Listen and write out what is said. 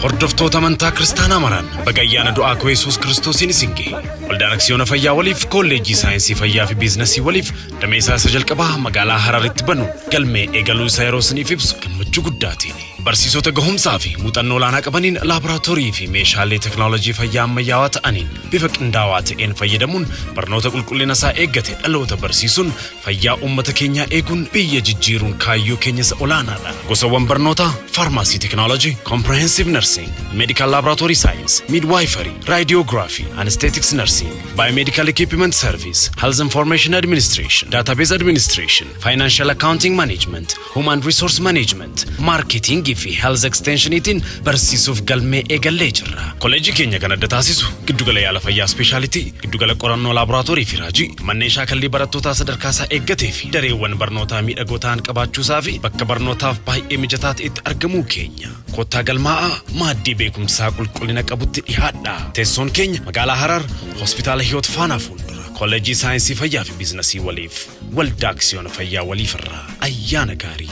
Hordoftoota amantaa kiristaanaa maraan bagayyaana du'aa koo Yesuus Kiristoosiin isin gahe. Waldaan aksiyoona fayyaa waliif kolleejjii saayinsii fayyaa fi biizinasii waliif damee isaa jalqabaa magaalaa Hararitti banuun galmee eegaluu isaa yeroo isiniif ibsu gammachuu guddaatiin. Barsiisota gahumsaa fi muuxannoo olaanaa qabaniin laaboraatoorii fi meeshaalee teknooloojii fayyaa ammayyaawaa ta'aniin bifa qindaawaa ta'een fayyadamuun barnoota qulqullina isaa eeggate dhaloota barsiisuun fayyaa uummata keenyaa eeguun biyya jijjiiruun kaayyoo keenya isa olaanaadha. Gosawwan barnootaa Pharmacy Technology, Comprehensive Nursing, Medical Laboratory Science, Midwifery, Radiography, Anesthetics Nursing, Biomedical Equipment Service, Health Information Administration, Database Administration, Financial Accounting Management, Human Resource Management, Marketing fi Health Extensionitiin barsiisuuf galmee eegallee jirra. Kolleejii keenya kan adda taasisu giddugala yaala fayyaa speciality, giddugala qorannoo laaboraatoorii fi raajii, manneen shaakallii barattootaa sadarkaa isaa eeggatee fi dareewwan barnootaa miidhagoo ta'an qabaachuusaa fi bakka barnootaaf baay'ee mijataa ta'etti argamuu keenya. Kottaa galmaa'aa maaddii beekumsaa qulqullina qabutti dhihaadhaa. Teessoon keenya magaalaa Harar, Hospitaala Hiyoot Faanaa fuuldura. Kolleejii saayinsii fayyaa fi biizinasii waliif waldaa aksiyoona fayyaa waliif irraa ayyaana gaarii.